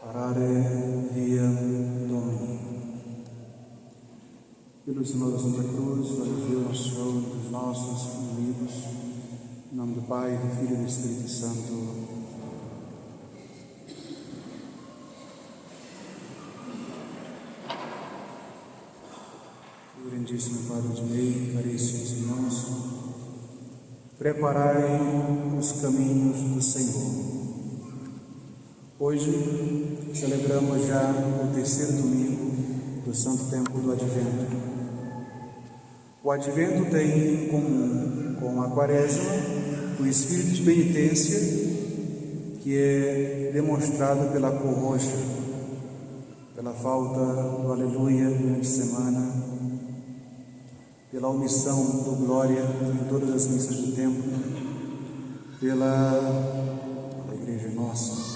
Parare via Domini. Pelo Senhor da Santa Cruz, para Deus nosso Senhor, dos nossos inimigos, em nome do Pai, do Filho e do Espírito Santo. Grandíssimo Padre de Meio, caríssimos irmãos, preparai os caminhos do Senhor. Hoje celebramos já o terceiro domingo do Santo Tempo do Advento. O Advento tem em comum com a Quaresma o espírito de penitência que é demonstrado pela cor roxa, pela falta do Aleluia durante a semana, pela omissão do Glória em todas as missas do templo, pela Igreja Nossa,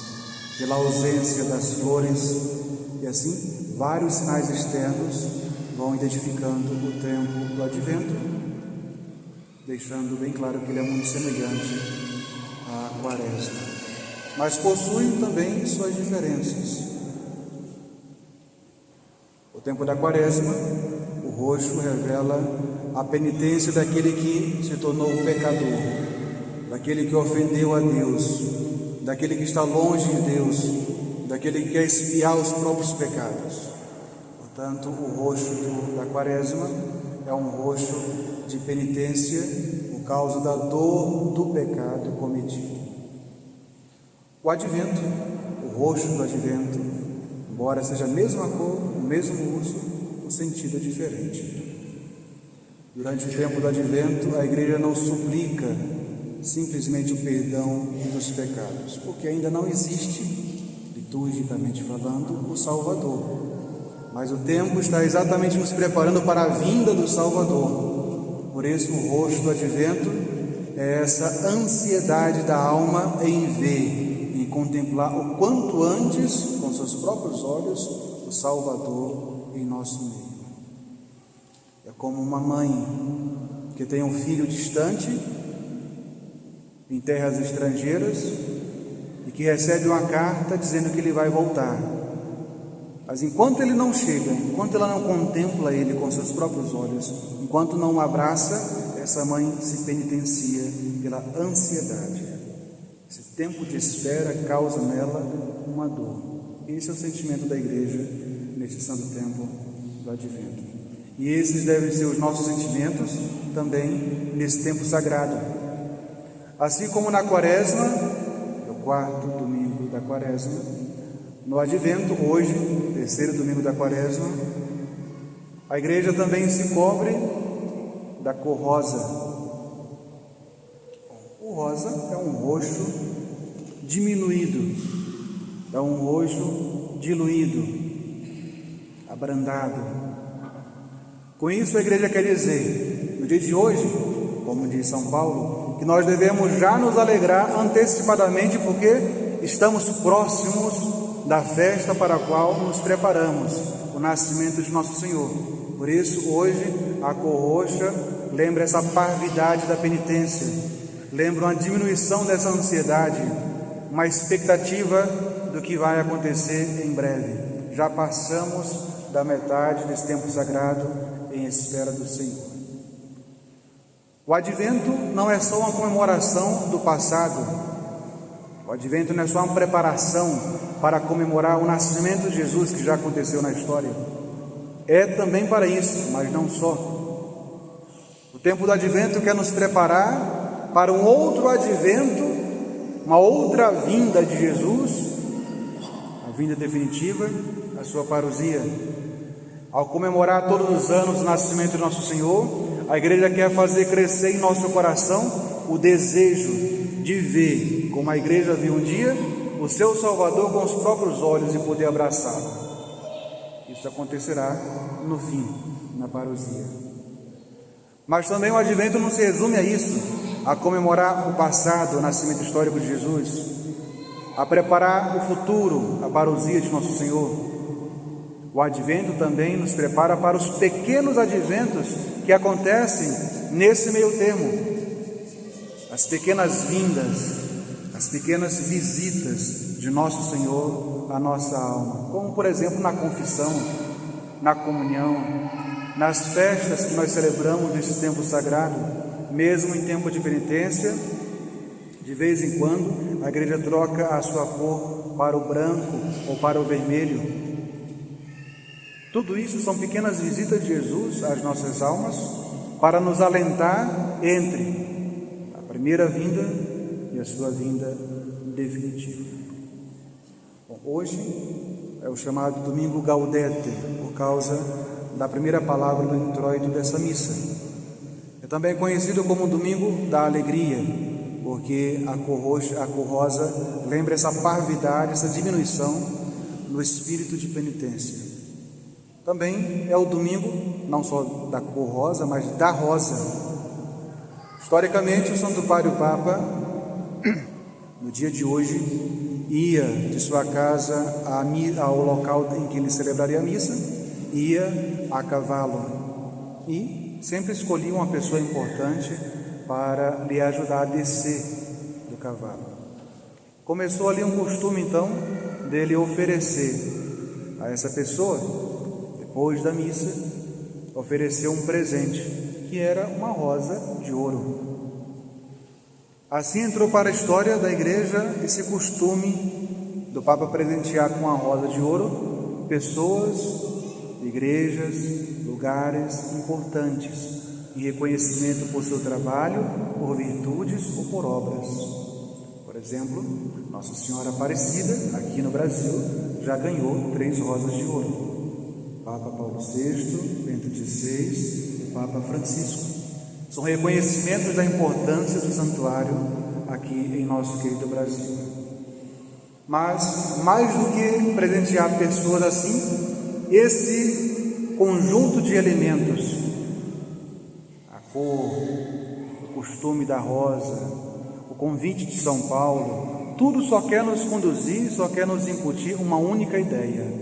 pela ausência das flores, e assim vários sinais externos vão identificando o tempo do Advento, deixando bem claro que ele é muito semelhante à Quaresma, mas possui também suas diferenças. O tempo da Quaresma, o roxo revela a penitência daquele que se tornou um pecador, daquele que ofendeu a Deus, daquele que está longe de Deus, daquele que quer expiar os próprios pecados. Portanto, o roxo da Quaresma é um roxo de penitência por causa da dor do pecado cometido. O Advento, o roxo do Advento, embora seja a mesma cor, o mesmo uso, o sentido é diferente. Durante o tempo do Advento, a Igreja não suplica simplesmente o perdão dos pecados, porque ainda não existe, liturgicamente falando, o Salvador. Mas o tempo está exatamente nos preparando para a vinda do Salvador. Por isso, o roxo do Advento é essa ansiedade da alma em ver, em contemplar o quanto antes, com seus próprios olhos, o Salvador em nosso meio. É como uma mãe que tem um filho distante, em terras estrangeiras, e que recebe uma carta dizendo que ele vai voltar. Mas enquanto ele não chega, enquanto ela não contempla ele com seus próprios olhos, enquanto não o abraça, essa mãe se penitencia pela ansiedade. Esse tempo de espera causa nela uma dor. Esse é o sentimento da Igreja neste santo tempo do Advento. E esses devem ser os nossos sentimentos também nesse tempo sagrado. Assim como na Quaresma, no quarto domingo da Quaresma, no Advento, hoje, terceiro domingo da Quaresma, a Igreja também se cobre da cor rosa. O rosa é um roxo diminuído, é um roxo diluído, abrandado. Com isso, a Igreja quer dizer, no dia de hoje, como diz São Paulo, que nós devemos já nos alegrar antecipadamente, porque estamos próximos da festa para a qual nos preparamos, o nascimento de nosso Senhor. Por isso, hoje, a cor roxa lembra essa parvidade da penitência, lembra uma diminuição dessa ansiedade, uma expectativa do que vai acontecer em breve. Já passamos da metade desse tempo sagrado em espera do Senhor. O Advento não é só uma comemoração do passado. O Advento não é só uma preparação para comemorar o nascimento de Jesus, que já aconteceu na história. É também para isso, mas não só. O tempo do Advento quer nos preparar para um outro Advento, uma outra vinda de Jesus, a vinda definitiva, a sua parousia. Ao comemorar todos os anos o nascimento de nosso Senhor, a Igreja quer fazer crescer em nosso coração o desejo de ver, como a Igreja viu um dia, o seu Salvador com os próprios olhos e poder abraçá-lo. Isso acontecerá no fim, na parousia. Mas também o Advento não se resume a isso, a comemorar o passado, o nascimento histórico de Jesus, a preparar o futuro, a parousia de nosso Senhor. O Advento também nos prepara para os pequenos adventos que acontecem nesse meio termo. As pequenas vindas, as pequenas visitas de nosso Senhor a nossa alma, como por exemplo na confissão, na comunhão, nas festas que nós celebramos nesse tempo sagrado, mesmo em tempo de penitência. De vez em quando a igreja troca a sua cor para o branco ou para o vermelho. Tudo isso são pequenas visitas de Jesus às nossas almas para nos alentar entre a primeira vinda e a sua vinda definitiva. Bom, hoje é o chamado Domingo Gaudete, por causa da primeira palavra do introito dessa missa. É também conhecido como Domingo da Alegria, porque a cor rosa lembra essa parvidade, essa diminuição no espírito de penitência. Também é o domingo, não só da cor rosa, mas da rosa. Historicamente, o Santo Padre, o Papa, no dia de hoje, ia de sua casa ao local em que ele celebraria a missa, ia a cavalo e sempre escolhia uma pessoa importante para lhe ajudar a descer do cavalo. Começou ali um costume, então, dele oferecer a essa pessoa, depois da missa, ofereceu um presente, que era uma rosa de ouro. Assim entrou para a história da igreja esse costume do Papa presentear com a rosa de ouro pessoas, igrejas, lugares importantes, em reconhecimento por seu trabalho, por virtudes ou por obras. Por exemplo, Nossa Senhora Aparecida, aqui no Brasil, já ganhou 3 rosas de ouro. Papa Paulo VI, Bento XVI e Papa Francisco. São reconhecimentos da importância do santuário aqui em nosso querido Brasil. Mas, mais do que presentear pessoas assim, esse conjunto de elementos, o costume da rosa, o convite de São Paulo, tudo só quer nos conduzir, só quer nos incutir uma única ideia: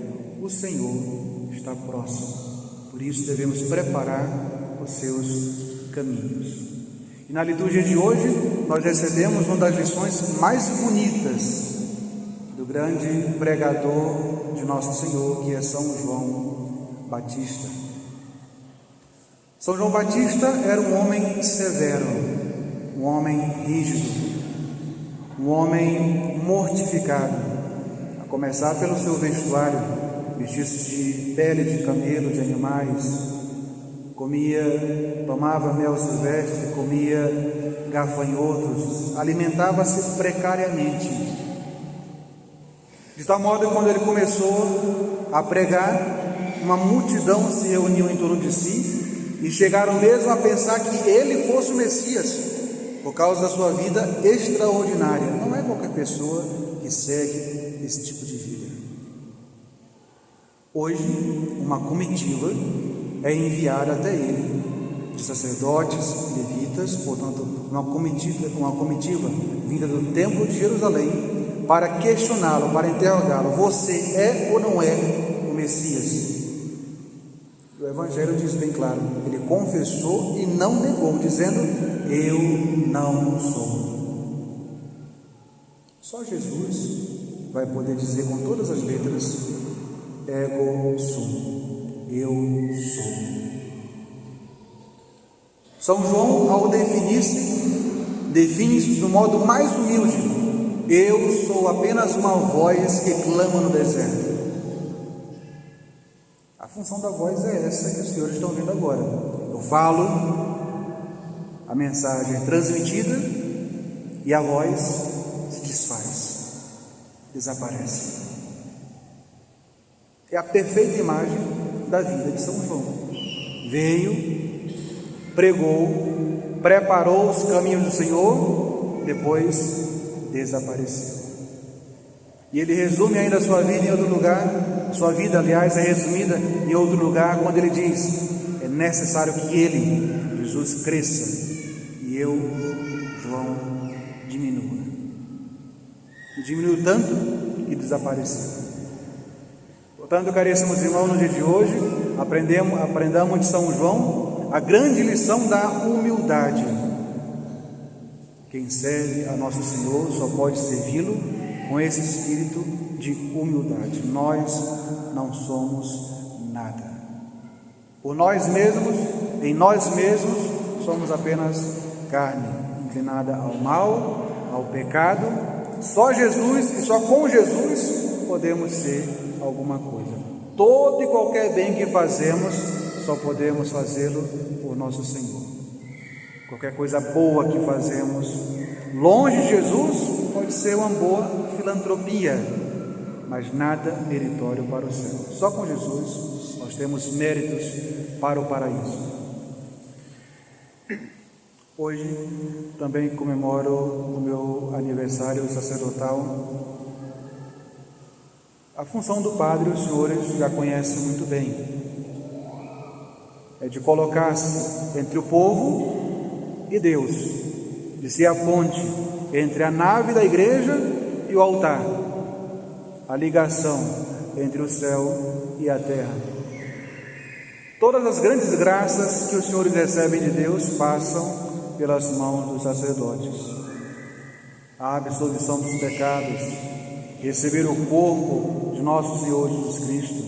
o Senhor está próximo. Por isso devemos preparar os seus caminhos. E na liturgia de hoje nós recebemos uma das lições mais bonitas do grande pregador de nosso Senhor, que é São João Batista. São João Batista era um homem severo, um homem rígido, um homem mortificado, a começar pelo seu vestuário, vestia-se de pele de camelo, de animais, tomava mel silvestre, comia gafanhotos, alimentava-se precariamente. De tal modo que quando ele começou a pregar, uma multidão se reuniu em torno de si, e chegaram mesmo a pensar que ele fosse o Messias, por causa da sua vida extraordinária. Não é qualquer pessoa que segue esse tipo de vida. Hoje, uma comitiva é enviada até ele, de sacerdotes, levitas, portanto, uma comitiva vinda do templo de Jerusalém, para questioná-lo, para interrogá-lo: você é ou não é o Messias? O Evangelho diz bem claro, ele confessou e não negou, dizendo: eu não sou. Só Jesus vai poder dizer com todas as letras: ego sum, eu sou. São João, ao definir-se, define-se do modo mais humilde: eu sou apenas uma voz que clama no deserto. A função da voz é essa que os senhores estão vendo agora. Eu falo, a mensagem é transmitida e a voz se desfaz, desaparece. É a perfeita imagem da vida de São João. Veio, pregou, preparou os caminhos do Senhor, depois desapareceu. E ele resume ainda a sua vida em outro lugar. Sua vida, aliás, é resumida em outro lugar, quando ele diz: é necessário que ele, Jesus, cresça e eu, João, diminua. E diminuiu tanto que desapareceu. Portanto, caríssimos irmãos, no dia de hoje, aprendamos de São João a grande lição da humildade. Quem serve a nosso Senhor só pode servi-lo com esse espírito de humildade. Nós não somos nada. Por nós mesmos, em nós mesmos, somos apenas carne, inclinada ao mal, ao pecado. Só Jesus e só com Jesus podemos ser alguma coisa. Todo e qualquer bem que fazemos, só podemos fazê-lo por nosso Senhor. Qualquer coisa boa que fazemos longe de Jesus pode ser uma boa filantropia, mas nada meritório para o céu. Só com Jesus nós temos méritos para o paraíso. Hoje também comemoro o meu aniversário sacerdotal. A função do padre, os senhores já conhecem muito bem. É de colocar-se entre o povo e Deus, de ser a ponte entre a nave da igreja e o altar, a ligação entre o céu e a terra. Todas as grandes graças que os senhores recebem de Deus passam pelas mãos dos sacerdotes. A absolvição dos pecados, receber o corpo de nosso Senhor Jesus Cristo,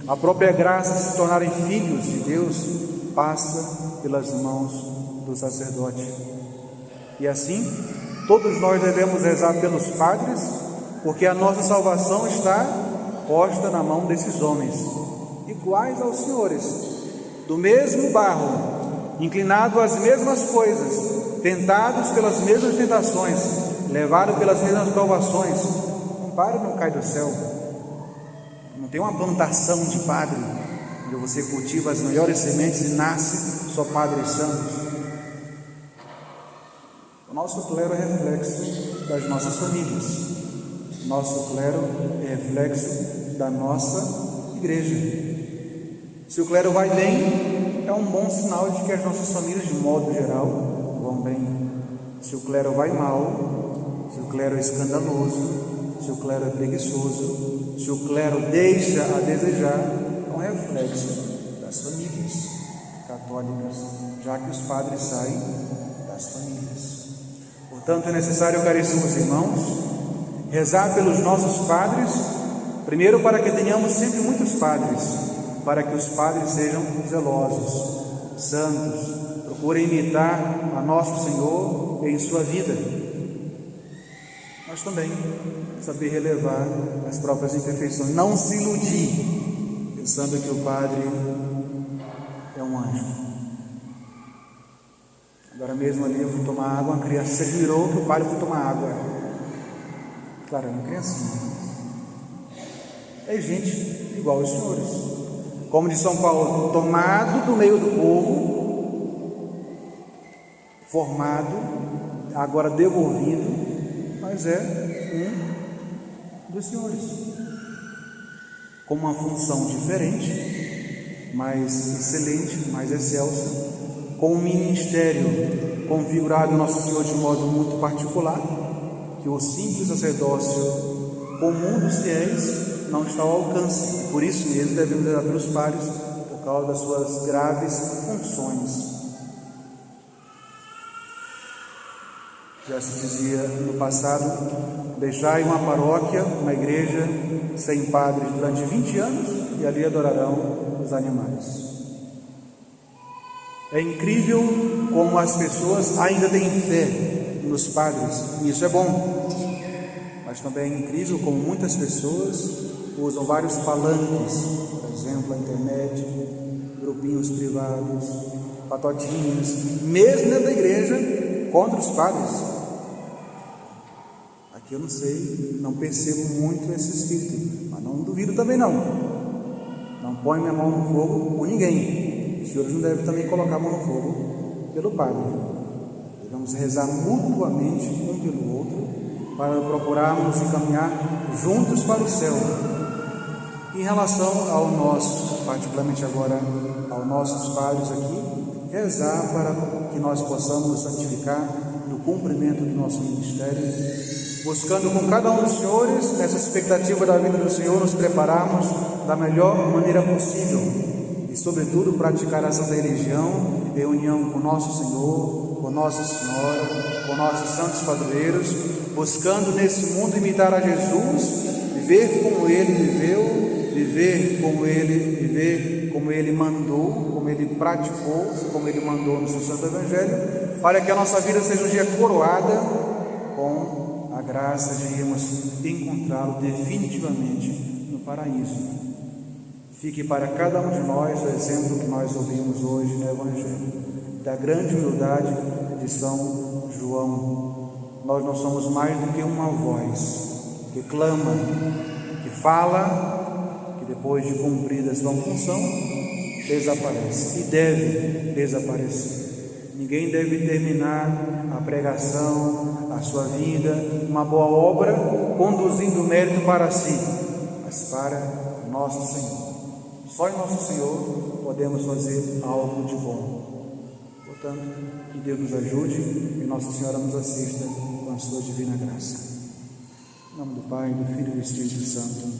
a própria graça de se tornarem filhos de Deus, passa pelas mãos do sacerdote. E assim, todos nós devemos rezar pelos padres, porque a nossa salvação está posta na mão desses homens, iguais aos senhores, do mesmo barro, inclinados às mesmas coisas, tentados pelas mesmas tentações, levados pelas mesmas provações. Um padre não cai do céu, não tem uma plantação de padre, onde você cultiva as melhores sementes e nasce só padres santos. O nosso clero é reflexo das nossas famílias, nosso clero é reflexo da nossa igreja. Se o clero vai bem, é um bom sinal de que as nossas famílias, de modo geral, vão bem. Se o clero vai mal, se o clero é escandaloso, se o clero é preguiçoso, se o clero deixa a desejar, é um reflexo das famílias católicas, já que os padres saem das famílias. Portanto, é necessário, caríssimos irmãos, rezar pelos nossos padres, primeiro para que tenhamos sempre muitos padres, para que os padres sejam zelosos, santos, procurem imitar a nosso Senhor em sua vida. Mas também saber relevar as próprias imperfeições, não se iludir pensando que o padre é um anjo. Agora mesmo ali eu fui tomar água, uma criança se admirou que o padre foi tomar água. Claro, é uma criancinha. É gente igual aos senhores. Como de São Paulo, tomado do meio do povo, formado, agora devolvido, mas é um dos senhores, com uma função diferente, mais excelente, mais excelsa, com um ministério configurado Nosso Senhor de modo muito particular, que o simples sacerdócio comum dos fiéis não está ao alcance. Por isso mesmo devemos rezar pelos padres, por causa das suas graves funções. Já se dizia no passado: deixai uma paróquia, uma igreja sem padres durante 20 anos e ali adorarão os animais. É incrível como as pessoas ainda têm fé nos padres, e isso é bom. Mas também é incrível como muitas pessoas usam vários palanques, por exemplo, a internet, grupinhos privados, patotinhas, mesmo dentro da igreja, contra os padres. Aqui eu não sei, não percebo muito esse espírito, mas não duvido também não. Não põe minha mão no fogo por ninguém. Os senhores não devem também colocar a mão no fogo pelo padre. Devemos rezar mutuamente um pelo outro, para procurarmos encaminhar juntos para o céu. Em relação ao nosso, particularmente agora, aos nossos padres aqui, rezar para que nós possamos nos santificar no cumprimento do nosso ministério, buscando com cada um dos senhores, nessa expectativa da vida do Senhor, nos prepararmos da melhor maneira possível e, sobretudo, praticar a santa religião em união com nosso Senhor, com Nossa Senhora, com nossos santos padroeiros, buscando nesse mundo imitar a Jesus, viver como Ele viveu, viver como Ele mandou, como Ele praticou, como Ele mandou no seu Santo Evangelho, para que a nossa vida seja um dia coroada com a graça de irmos encontrá-lo definitivamente no paraíso. Fique para cada um de nós o exemplo que nós ouvimos hoje no Evangelho, da grande humildade de São João. Nós não somos mais do que uma voz que clama, que fala, que depois de cumprida a sua função, desaparece, e deve desaparecer. Ninguém deve terminar a pregação, a sua vida, uma boa obra, conduzindo o mérito para si, mas para nosso Senhor. Só em nosso Senhor podemos fazer algo de bom. Portanto, que Deus nos ajude e Nossa Senhora nos assista com a sua divina graça. Em nome do Pai, do Filho e do Espírito Santo.